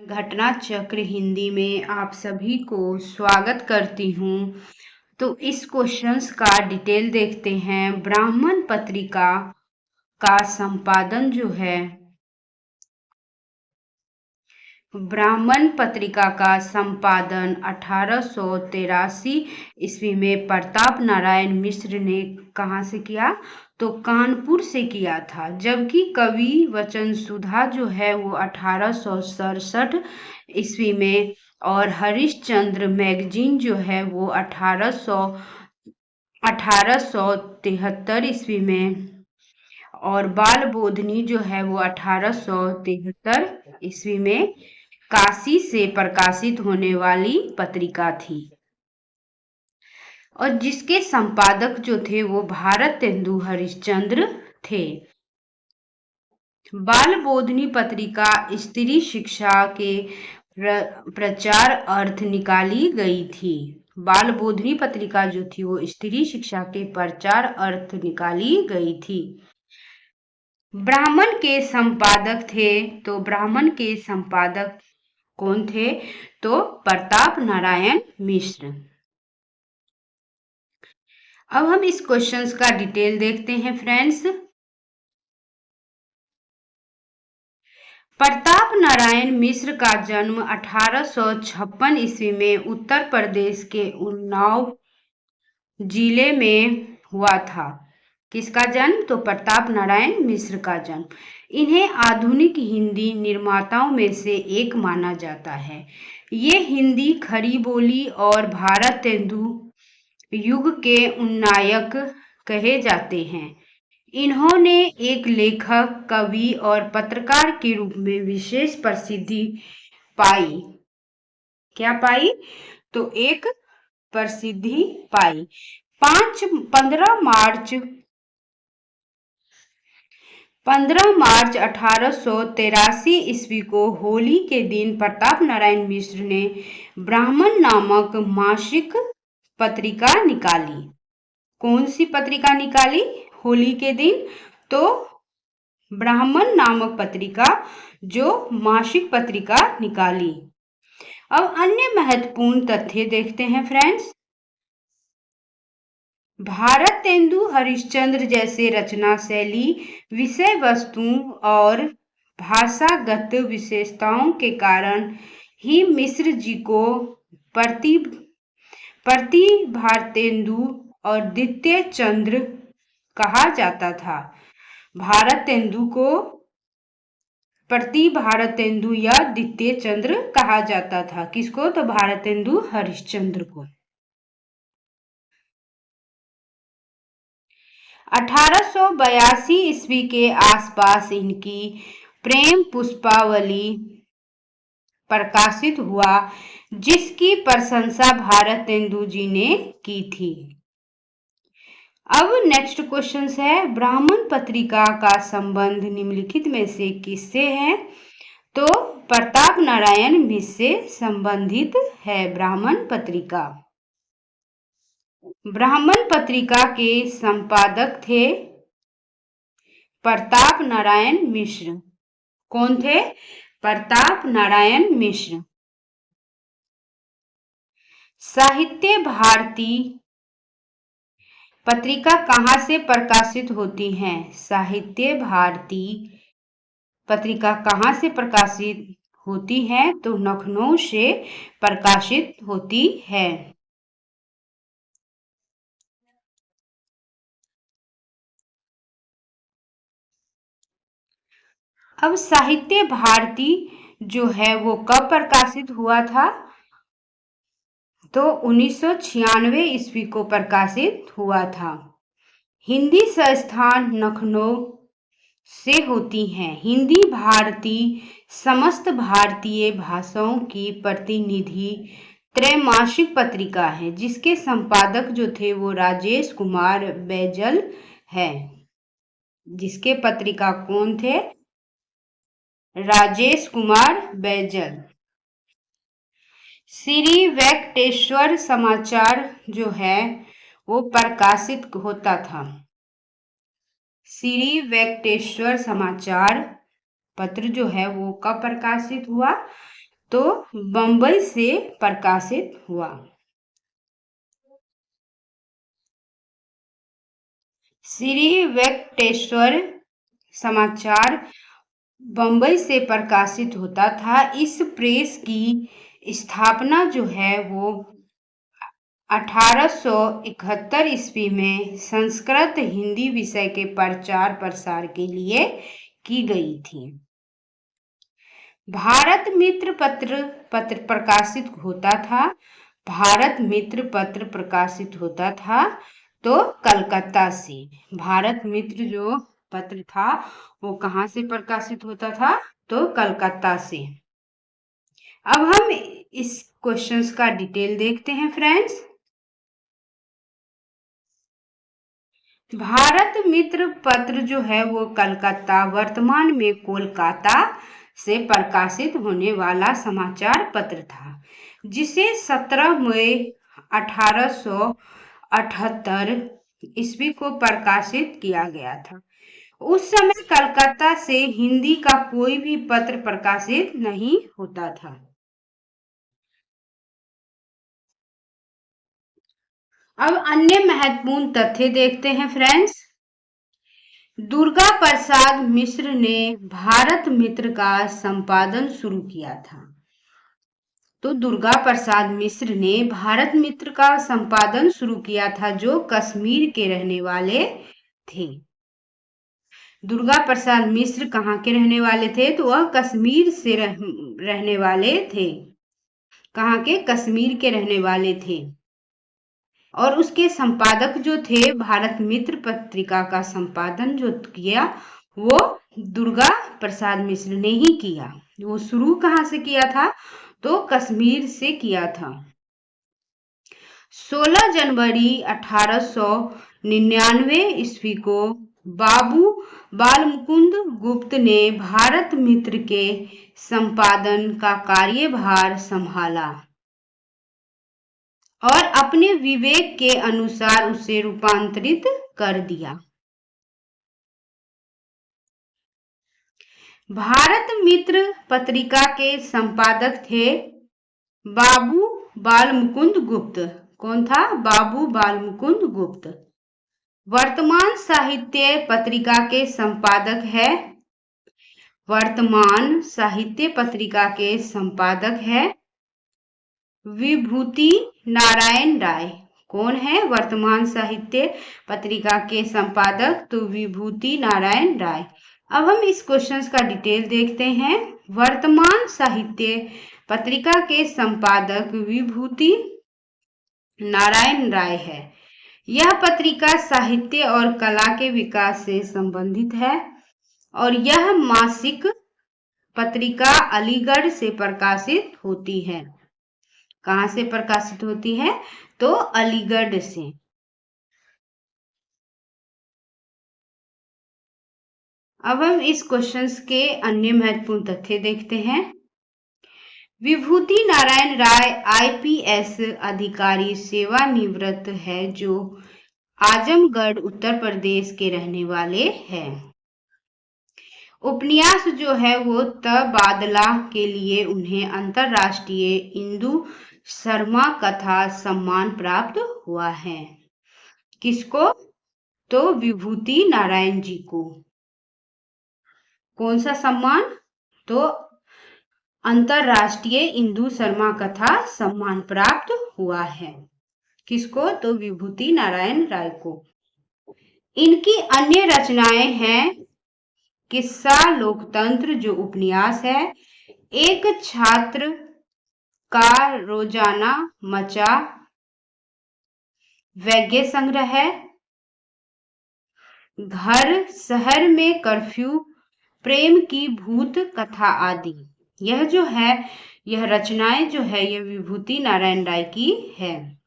घटना चक्र हिंदी में आप सभी को स्वागत करती हूँ। तो इस क्वेश्चंस का डिटेल देखते हैं। ब्राह्मण पत्रिका का संपादन जो है, ब्राह्मण पत्रिका का संपादन 1883 ईस्वी में प्रताप नारायण मिश्र ने कहाँ से किया? तो कानपुर से किया था। जबकि कवि वचन सुधा जो है वो 1867 ईस्वी में, और हरिश्चंद्र मैगजीन जो है वो 1873 ईस्वी में, और बाल बोधनी जो है वो 1873 ईस्वी में काशी से प्रकाशित होने वाली पत्रिका थी, और जिसके संपादक जो थे वो भारतेंदु हरिश्चंद्र थे। बाल बोधनी पत्रिका स्त्री शिक्षा के प्रचार अर्थ निकाली गई थी। बाल बोधनी पत्रिका जो थी वो स्त्री शिक्षा के प्रचार अर्थ निकाली गई थी। ब्राह्मण के संपादक थे, तो ब्राह्मण के संपादक कौन थे? तो प्रताप नारायण मिश्र। अब हम इस क्वेश्चंस का डिटेल देखते हैं फ्रेंड्स। प्रताप नारायण मिश्र का जन्म 1856 ईस्वी में उत्तर प्रदेश के उन्नाव जिले में हुआ था। किसका जन्म? तो प्रताप नारायण मिश्र का जन्म। इन्हें आधुनिक हिंदी निर्माताओं में से एक माना जाता है। ये हिंदी खड़ी बोली और भारतेंदु युग के उन्नायक कहे जाते हैं। इन्होंने एक लेखक, कवि और पत्रकार के रूप में विशेष प्रसिद्धि पाई। क्या पाई? तो एक प्रसिद्धि पाई। 15 मार्च 1883 ईस्वी को होली के दिन प्रताप नारायण मिश्र ने ब्राह्मण नामक मासिक पत्रिका निकाली। कौन सी पत्रिका निकाली होली के दिन? तो ब्राह्मण नामक पत्रिका, जो मासिक पत्रिका निकाली। अब अन्य महत्वपूर्ण तथ्य देखते हैं फ्रेंड्स। भारतेंदु हरिश्चंद्र जैसे रचना शैली, विषय वस्तु और भाषागत विशेषताओं के कारण ही मिश्र जी को प्रति भारतेंदु और द्वितीय चंद्र कहा जाता था। भारतेंदु को प्रति भारतेंदु या द्वितीय चंद्र कहा जाता था। किसको? तो भारतेंदु हरिश्चंद्र को। 1882 ईस्वी के आसपास इनकी प्रेम पुष्पावली प्रकाशित हुआ, जिसकी प्रशंसा भारतेंदु जी ने की थी। अब नेक्स्ट क्वेश्चन है, ब्राह्मण पत्रिका का संबंध निम्नलिखित में से किससे है? तो प्रताप नारायण मिश्र से संबंधित है ब्राह्मण पत्रिका। ब्राह्मण पत्रिका के संपादक थे प्रताप नारायण मिश्र। कौन थे? प्रताप नारायण मिश्र। साहित्य भारती पत्रिका कहाँ से प्रकाशित होती है? साहित्य भारती पत्रिका कहाँ से प्रकाशित होती है? तो लखनऊ से प्रकाशित होती है। अब साहित्य भारती जो है वो कब प्रकाशित हुआ था? तो 1996 ईस्वी को प्रकाशित हुआ था। हिंदी संस्थान लखनऊ से होती हैं। हिंदी भारती समस्त भारतीय भाषाओं की प्रतिनिधि त्रैमासिक पत्रिका है, जिसके संपादक जो थे वो राजेश कुमार बैजल है। जिसके पत्रिका कौन थे? राजेश कुमार बैजल। श्री वेंकटेश्वर समाचार जो है वो प्रकाशित होता था। श्री वेंकटेश्वर समाचार पत्र जो है वो कब प्रकाशित हुआ? तो बंबई से प्रकाशित हुआ। श्री वेंकटेश्वर समाचार बंबई से प्रकाशित होता था। इस प्रेस की स्थापना जो है वो 1871 ईस्वी में संस्कृत हिंदी विषय के प्रचार प्रसार के लिए की गई थी। भारत मित्र पत्र प्रकाशित होता था। भारत मित्र पत्र प्रकाशित होता था तो कलकत्ता से। भारत मित्र जो पत्र था वो कहाँ से प्रकाशित होता था? तो कलकत्ता से। अब हम इस क्वेश्चंस का डिटेल देखते हैं फ्रेंड्स। भारत मित्र पत्र जो है वो कलकत्ता, वर्तमान में कोलकाता से प्रकाशित होने वाला समाचार पत्र था, जिसे 17 मई 1878 ईस्वी को प्रकाशित किया गया था। उस समय कलकत्ता से हिंदी का कोई भी पत्र प्रकाशित नहीं होता था। अब अन्य महत्वपूर्ण तथ्य देखते हैं फ्रेंड्स। दुर्गा प्रसाद मिश्र ने भारत मित्र का संपादन शुरू किया था। तो दुर्गा प्रसाद मिश्र ने भारत मित्र का संपादन शुरू किया था, जो कश्मीर के रहने वाले थे। दुर्गा प्रसाद मिश्र कहाँ के रहने वाले थे? तो वह कश्मीर से रहने वाले थे। कहाँ के? कश्मीर के रहने वाले थे। और उसके संपादक जो थे, भारत मित्र पत्रिका का संपादन जो किया वो दुर्गा प्रसाद मिश्र ने ही किया। वो शुरू कहाँ से किया था? तो कश्मीर से किया था। 16 जनवरी 1899 ईस्वी को बाबू बालमुकुंद गुप्त ने भारत मित्र के संपादन का कार्यभार संभाला और अपने विवेक के अनुसार उसे रूपांतरित कर दिया। भारत मित्र पत्रिका के संपादक थे बाबू बालमुकुंद गुप्त। कौन था? बाबू बालमुकुंद गुप्त। वर्तमान साहित्य पत्रिका के संपादक है वर्तमान साहित्य पत्रिका के संपादक है विभूति नारायण राय। कौन है वर्तमान साहित्य पत्रिका के संपादक? तो विभूति नारायण राय। अब हम इस क्वेश्चंस का डिटेल देखते हैं। वर्तमान साहित्य पत्रिका के संपादक विभूति नारायण राय है। यह पत्रिका साहित्य और कला के विकास से संबंधित है और यह मासिक पत्रिका अलीगढ़ से प्रकाशित होती है। कहाँ से प्रकाशित होती है? तो अलीगढ़ से। अब हम इस क्वेश्चंस के अन्य महत्वपूर्ण तथ्य देखते हैं। विभूति नारायण राय आईपीएस अधिकारी सेवानिवृत्त है, जो आजमगढ़ उत्तर प्रदेश के रहने वाले हैं। उपन्यास जो है वो तबादला के लिए उन्हें अंतर्राष्ट्रीय इंदु शर्मा कथा सम्मान प्राप्त हुआ है। किसको? तो विभूति नारायण जी को। कौन सा सम्मान? तो अंतर्राष्ट्रीय इंदु शर्मा कथा सम्मान प्राप्त हुआ है। किसको? तो विभूति नारायण राय को। इनकी अन्य रचनाएं हैं किस्सा लोकतंत्र जो उपन्यास है, एक छात्र का रोजाना मचा वैज्ञ संग्रह है, घर शहर में कर्फ्यू, प्रेम की भूत कथा आदि। यह जो है यह रचनाएं जो है यह विभूति नारायण राय की है।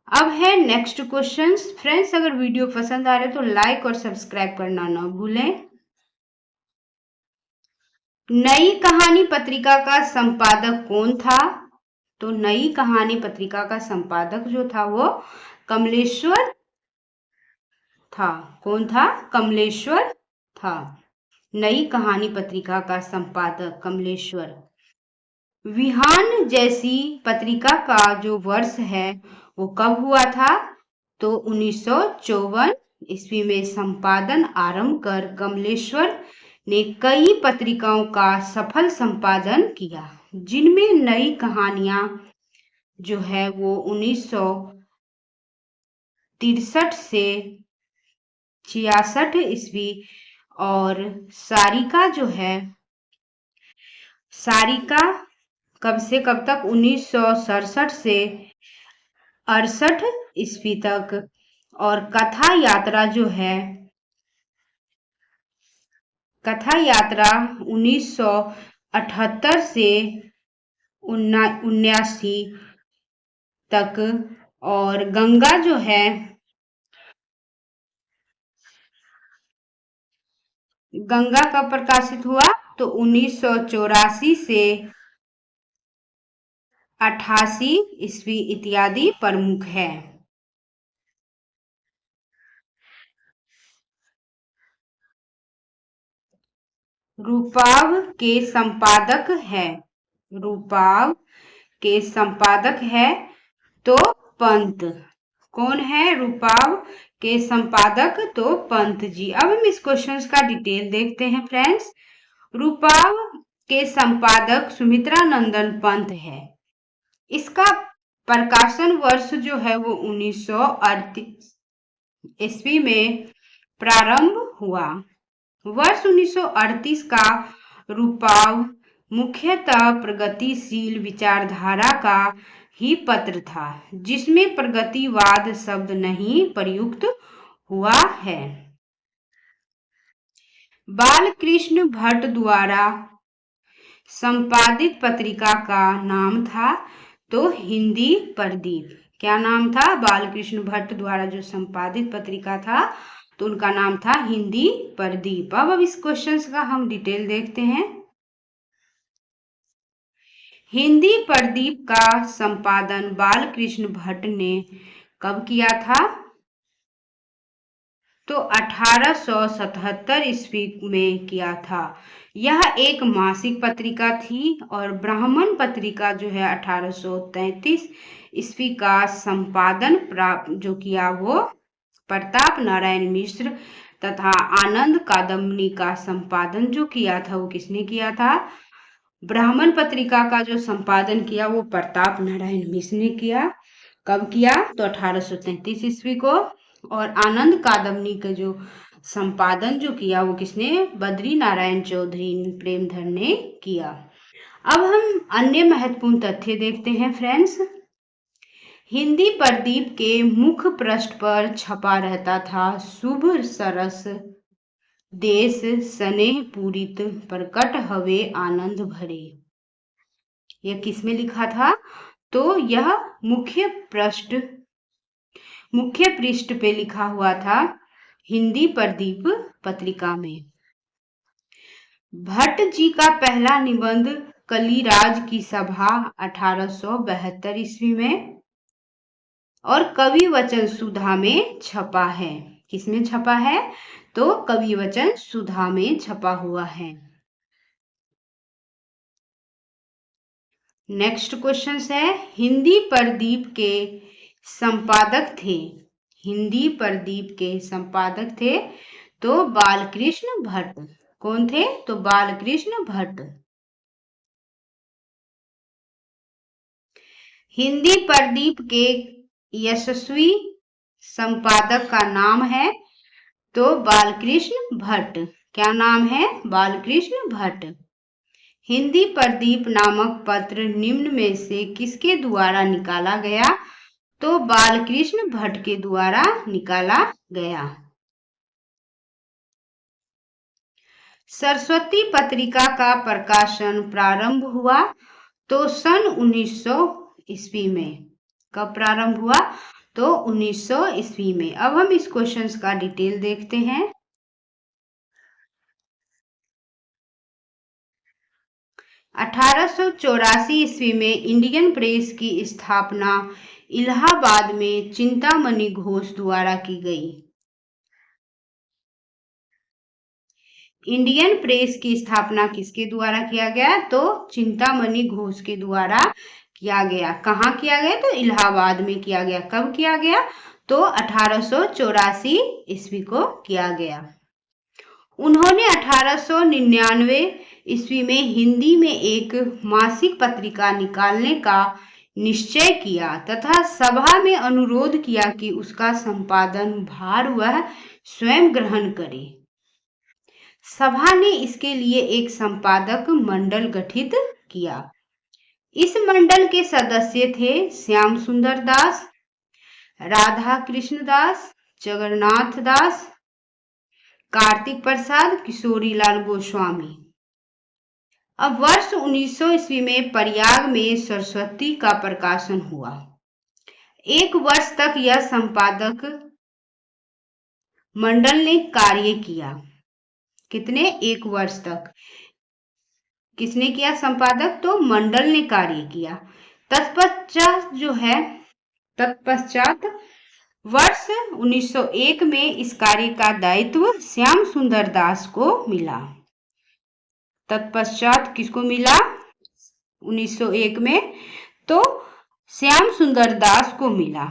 अब है नेक्स्ट क्वेश्चन। फ्रेंड्स, अगर वीडियो पसंद आ रहे तो लाइक और सब्सक्राइब करना ना भूलें। नई कहानी पत्रिका का संपादक कौन था? तो नई कहानी पत्रिका का संपादक जो था वो कमलेश्वर था। कौन था? कमलेश्वर था। नई कहानी पत्रिका का संपादक कमलेश्वर। विहान जैसी पत्रिका का जो वर्ष है वो कब हुआ था? तो 1954 ईस्वी में संपादन आरंभ कर कमलेश्वर ने कई पत्रिकाओं का सफल संपादन किया, जिनमें नई कहानियां जो है वो 1963 से 66 ईस्वी और सारिका जो है, सारिका कब से कब तक? 1967 से 68 ईस्वी तक। और कथा यात्रा जो है, कथा यात्रा 1978 से 79 तक। और गंगा जो है, गंगा कब प्रकाशित हुआ? तो 1984 से 88 ईस्वी इत्यादि प्रमुख है। रूपाव के संपादक है, रूपाव के संपादक है तो पंत। कौन है रूपाव के संपादक? तो पंत जी। अब हम इस क्वेश्चन का डिटेल देखते हैं फ्रेंड्स। रूपाव के संपादक सुमित्रा नंदन पंत है। इसका प्रकाशन वर्ष जो है वो 1938 ईस्वी में प्रारंभ हुआ। वर्ष 1938 का रूपाव मुख्यतः प्रगतिशील विचारधारा का ही पत्र था, जिसमें प्रगतिवाद शब्द नहीं प्रयुक्त हुआ है। बालकृष्ण भट्ट द्वारा संपादित पत्रिका का नाम था तो हिंदी प्रदीप। क्या नाम था? बालकृष्ण भट्ट द्वारा जो संपादित पत्रिका था तो उनका नाम था हिंदी प्रदीप। अब इस क्वेश्चन का हम डिटेल देखते हैं। हिंदी प्रदीप का संपादन बालकृष्ण भट्ट ने कब किया था? तो 1877 ईस्वी में किया था। यह एक मासिक पत्रिका थी और ब्राह्मण पत्रिका जो है 1833 ईस्वी का संपादन प्राप्त जो किया वो प्रताप नारायण मिश्र तथा आनंद कादम्बनी का संपादन जो किया था वो किसने किया था? ब्राह्मण पत्रिका का जो संपादन किया वो प्रताप नारायण मिश्र ने किया। कब किया? तो 1833 ईस्वी को। और आनंद कादम्बनी का जो संपादन जो किया वो किसने? बद्री नारायण चौधरी प्रेमधर ने किया। अब हम अन्य महत्वपूर्ण तथ्य देखते हैं फ्रेंड्स। हिंदी प्रदीप के मुख्य पृष्ठ पर छपा रहता था शुभ सरस देश स्नेह पूरित प्रकट हवे आनंद भरे। यह किसमें लिखा था? तो यह मुख्य पृष्ठ पे लिखा हुआ था हिंदी प्रदीप पत्रिका में। भट्ट जी का पहला निबंध कलिराज की सभा 1872 ईस्वी में और कवि वचन सुधा में छपा है। किसमें छपा है? तो कवि वचन सुधा में छपा हुआ है। नेक्स्ट क्वेश्चन है, हिंदी प्रदीप के संपादक थे, हिंदी प्रदीप के संपादक थे तो बालकृष्ण भट्ट। कौन थे? तो बालकृष्ण भट्ट। हिंदी प्रदीप के यशस्वी संपादक का नाम है तो बालकृष्ण भट्ट। क्या नाम है? बालकृष्ण भट्ट। हिंदी प्रदीप नामक पत्र निम्न में से किसके द्वारा निकाला गया? तो बालकृष्ण भट्ट के द्वारा निकाला गया। सरस्वती पत्रिका का प्रकाशन प्रारंभ हुआ तो सन 1900 ईस्वी में। कब प्रारंभ हुआ? तो 1900 ईस्वी में। अब हम इस क्वेश्चन का डिटेल देखते हैं। 1884 ईस्वी में इंडियन प्रेस की स्थापना इलाहाबाद में चिंतामणि घोष द्वारा की गई। इंडियन प्रेस की स्थापना किसके द्वारा किया गया? तो चिंतामणि घोष के द्वारा किया गया। कहाँ किया गया? तो इलाहाबाद में किया गया। कब किया गया? तो 1884 ईस्वी को किया गया। उन्होंने 1899 ईस्वी में हिंदी में एक मासिक पत्रिका निकालने का निश्चय किया तथा सभा में अनुरोध किया कि उसका संपादन भार वह स्वयं ग्रहण करे। सभा ने इसके लिए एक संपादक मंडल गठित किया। इस मंडल के सदस्य थे श्याम सुंदर दास, राधा कृष्ण दास, जगन्नाथ दास, कार्तिक प्रसाद, किशोरीलाल गोस्वामी। अब वर्ष 1900 ईस्वी में प्रयाग में सरस्वती का प्रकाशन हुआ। एक वर्ष तक यह संपादक मंडल ने कार्य किया। कितने? एक वर्ष तक। किसने किया संपादक? तो मंडल ने कार्य किया। तत्पश्चात वर्ष 1901 में इस कार्य का दायित्व श्याम सुंदर दास को मिला। तत्पश्चात किसको मिला? 1901 में तो श्याम सुंदर दास को मिला।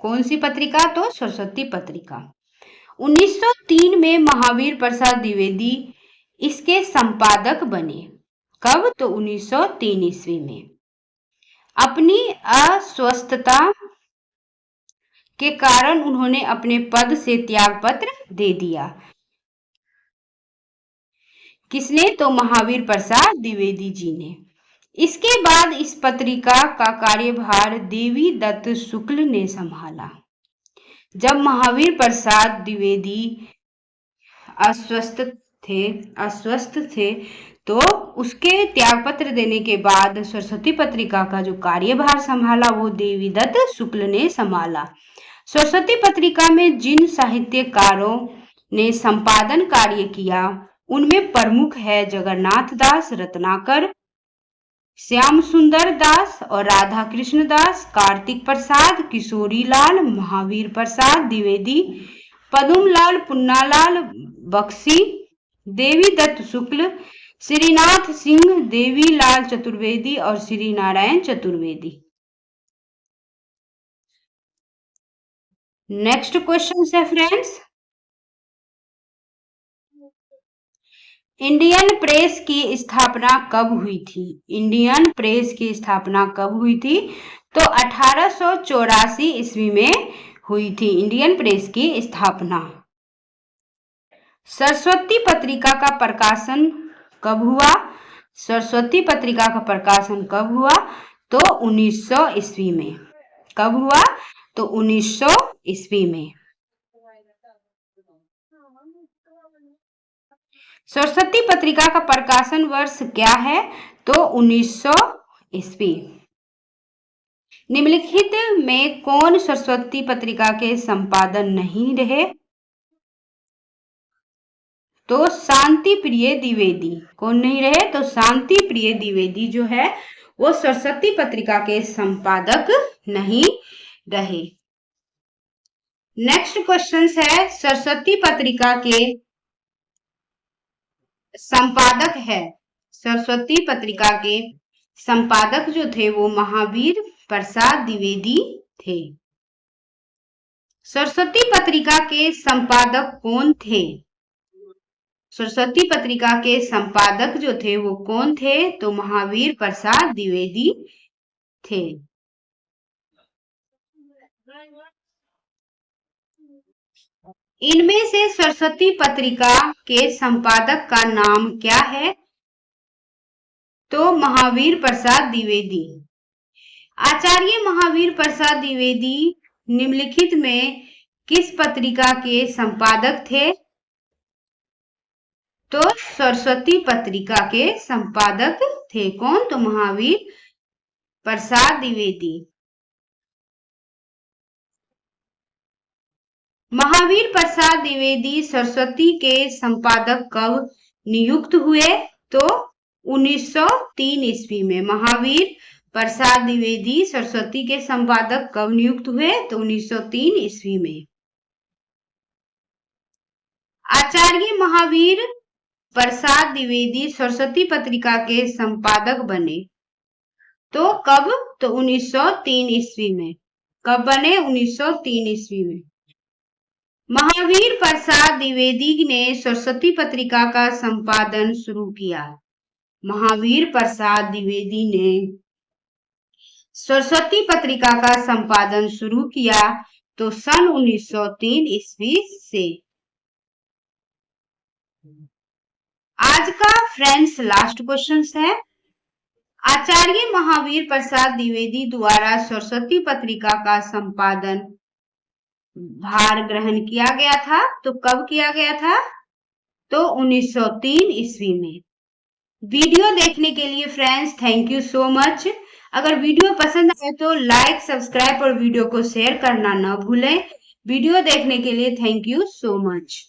कौन सी पत्रिका? तो सरस्वती पत्रिका। 1903 में महावीर प्रसाद द्विवेदी इसके संपादक बने। कब? तो 1903 ईस्वी में। अपनी अस्वस्थता के कारण उन्होंने अपने पद से त्यागपत्र दे दिया। किसने? तो महावीर प्रसाद द्विवेदी जी ने। इसके बाद इस पत्रिका का कार्यभार देवी दत्त शुक्ल ने संभाला। जब महावीर प्रसाद द्विवेदी अस्वस्थ थे तो उसके त्यागपत्र देने के बाद सरस्वती पत्रिका का जो कार्यभार संभाला वो देवी दत्त शुक्ल ने संभाला। सरस्वती पत्रिका में जिन साहित्यकारों ने संपादन कार्य किया उनमें प्रमुख है जगन्नाथ दास, रत्नाकर, श्याम सुंदर दास और राधा कृष्ण दास, कार्तिक प्रसाद, किशोरीलाल, महावीर प्रसाद द्विवेदी, पदुमलाल, पुन्नालाल बख्शी, देवी दत्त शुक्ल, श्रीनाथ सिंह, देवीलाल चतुर्वेदी और श्री नारायण चतुर्वेदी। नेक्स्ट क्वेश्चन है फ्रेंड्स, इंडियन प्रेस की स्थापना कब हुई थी? इंडियन प्रेस की स्थापना कब हुई थी? तो 1884 ईस्वी में हुई थी इंडियन प्रेस की स्थापना। सरस्वती पत्रिका का प्रकाशन कब हुआ? सरस्वती पत्रिका का प्रकाशन कब हुआ? तो 1900 ईस्वी में। कब हुआ? तो 1900 ईस्वी में। सरस्वती पत्रिका का प्रकाशन वर्ष क्या है? तो 1900 ईस्वी। निम्नलिखित में कौन सरस्वती पत्रिका के संपादन नहीं रहे? तो शांति प्रिय द्विवेदी। कौन नहीं रहे? तो शांति प्रिय द्विवेदी जो है वो सरस्वती पत्रिका के संपादक नहीं रहे। नेक्स्ट क्वेश्चन है, सरस्वती पत्रिका के संपादक है, सरस्वती पत्रिका के संपादक जो थे वो महावीर प्रसाद द्विवेदी थे। सरस्वती पत्रिका के संपादक कौन थे? सरस्वती पत्रिका के संपादक जो थे वो कौन थे? तो महावीर प्रसाद द्विवेदी थे। इनमें से सरस्वती पत्रिका के संपादक का नाम क्या है? तो महावीर प्रसाद द्विवेदी। आचार्य महावीर प्रसाद द्विवेदी निम्नलिखित में किस पत्रिका के संपादक थे? तो सरस्वती पत्रिका के संपादक थे। कौन? तो महावीर प्रसाद द्विवेदी। महावीर प्रसाद द्विवेदी सरस्वती के संपादक कब नियुक्त हुए? तो 1903 ईस्वी में। महावीर प्रसाद द्विवेदी सरस्वती के संपादक कब नियुक्त हुए? तो 1903 ईस्वी में। आचार्य महावीर प्रसाद द्विवेदी सरस्वती पत्रिका के संपादक बने तो कब? तो 1903 ईस्वी में। कब बने? 1903 ईस्वी में। महावीर प्रसाद द्विवेदी ने सरस्वती पत्रिका का संपादन शुरू किया। महावीर प्रसाद द्विवेदी ने सरस्वती पत्रिका का संपादन शुरू किया तो सन 1903 ईस्वी से। आज का फ्रेंड्स लास्ट क्वेश्चन है, आचार्य महावीर प्रसाद द्विवेदी द्वारा सरस्वती पत्रिका का संपादन भार ग्रहण किया गया था तो कब किया गया था? तो 1903 ईस्वी में। वीडियो देखने के लिए friends thank you so much. अगर वीडियो पसंद आए तो लाइक, सब्सक्राइब और वीडियो को शेयर करना न भूलें। वीडियो देखने के लिए थैंक यू सो मच।